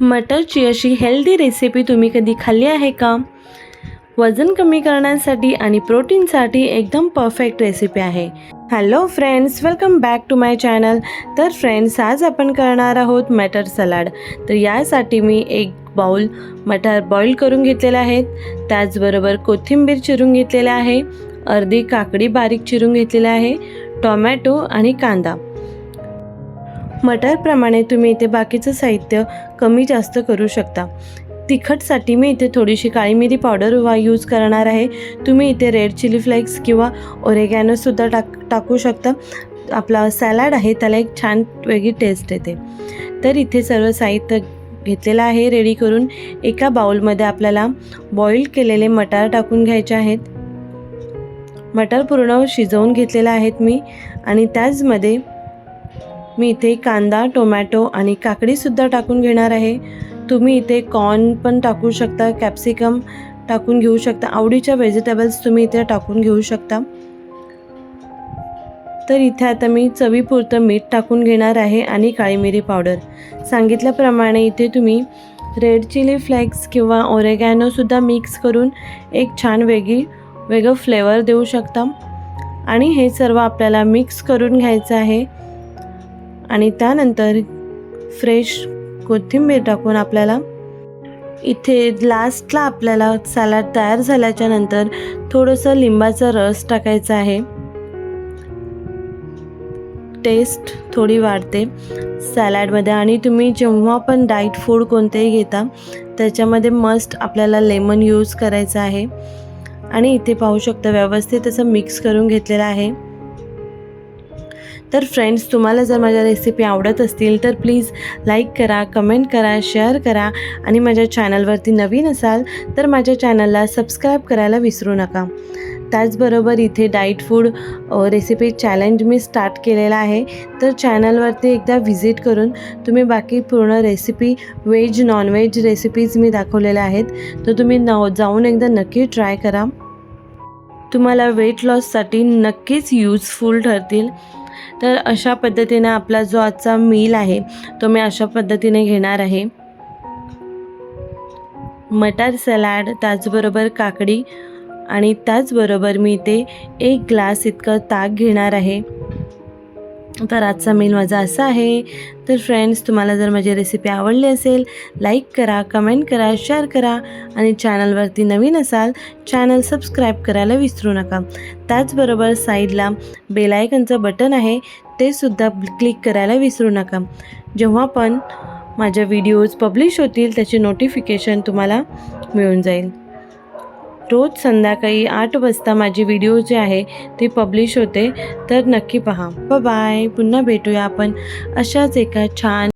मटरची अशी healthy recipe तुम्ही कधी खाल्ली आहे का? वजन कमी करण्यासाठी आणि प्रोटीनसाठी एकदम परफेक्ट रेसिपी आहे. Hello friends, welcome back to my channel. तर फ्रेंड्स, आज आपण करणार आहोत मटर सलाड. तर यासाठी मी एक बाउल मटर बॉईल करून घेतलेले आहेत. त्याचबरोबर कोथिंबीर चिरून घेतलेले आहे, अर्धी काकडी बारीक चिरून घेतलेली आहे, टोमॅटो आणि कांदा. मटरप्रमाणे तुम्ही इथे बाकीचं साहित्य कमी जास्त करू शकता. तिखटसाठी मी इथे थोडीशी काळी मिरी पावडर यूज करणार आहे. तुम्ही इथे रेड चिली फ्लेक्स किंवा ओरेगॅनोसुद्धा टाकू शकता. आपला सॅलड आहे त्याला एक छान वेगळी टेस्ट येते. तर इथे सर्व साहित्य घेतलेलं आहे रेडी करून. एका बाउलमध्ये आपल्याला बॉईल केलेले मटार टाकून घ्यायचे आहेत. मटार पूर्ण शिजवून घेतलेले आहेत मी. आणि त्याचमध्ये मी इथे कांदा, टोमॅटो आणि काकडीसुद्धा टाकून घेणार आहे. तुम्ही इथे कॉर्न पण टाकू शकता, कॅप्सिकम टाकून घेऊ शकता. आवडीच्या व्हेजिटेबल्स तुम्ही इथे टाकून घेऊ शकता. तर इथे आता मी चवीपुरतं मीठ टाकून घेणार आहे आणि काळी मिरी पावडर. सांगितल्याप्रमाणे इथे तुम्ही रेड चिली फ्लेक्स किंवा ओरेगॅनोसुद्धा मिक्स करून एक छान वेगळं फ्लेवर देऊ शकता. आणि हे सर्व आपल्याला मिक्स करून घ्यायचं आहे. आणि त्यानंतर फ्रेश कोथिंबीर टाकून आपल्याला इथे लास्टला आपल्याला सॅलड तयार झाल्याच्या नंतर थोडंसं लिंबाचा रस टाकायचा आहे. टेस्ट थोडी वाढते सॅलडमध्ये. आणि तुम्ही जेव्हा पण डाएट फूड कोणतेही घेता त्याच्यामध्ये मस्ट आपल्याला लेमन यूज करायचं आहे. आणि इथे पाहू शकता व्यवस्थित असं मिक्स करून घेतलेलं आहे. तर फ्रेंड्स, तुम्हाला जर माझ्या रेसिपी आवडत असतील तर प्लीज लाईक करा, कमेंट करा, शेअर करा. आणि माझ्या चॅनलवरती नवीन असाल तर माझ्या चॅनलला सबस्क्राईब करायला विसरू नका. त्याचबरोबर इथे डाएट फूड रेसिपी चॅलेंज मी स्टार्ट केलेला आहे. तर चॅनलवरती एकदा व्हिजिट करून तुम्ही बाकी पूर्ण रेसिपी व्हेज नॉनव्हेज रेसिपीज मी दाखवलेल्या आहेत. तर तुम्ही जाऊन एकदा नक्की ट्राय करा. तुम्हाला वेट लॉससाठी नक्कीच यूजफुल ठरतील. तर अशा पद्धतीने आपला जो आजचा मील आहे तो मी अशा पद्धतीने घेणार आहे. मटार सॅलड, त्याचबरोबर काकडी आणि त्याचबरोबर मी इथे 1 ग्लास इतकं ताक घेणार आहे. तर आजचा मील माझा असा आहे. तर फ्रेंड्स, तुम्हाला जर माझी रेसिपी आवडली असेल लाईक करा, कमेंट करा, शेअर करा. आणि चॅनलवरती नवीन असाल चॅनल सबस्क्राईब करायला विसरू नका. त्याचबरोबर साईडला बेल आयकॉनचं बटन आहे ते सुद्धा क्लिक करायला विसरू नका. जेव्हा पण माझ्या व्हिडिओज पब्लिश होतील त्याची नोटिफिकेशन तुम्हाला मिळून जाईल. रोज संध्याकाळी 8 वाजता माझी व्हिडिओ जे आहे ती पब्लिश होते. तर नक्की पहा. बाय. पुन्हा भेटूया आपण अशाच एका छान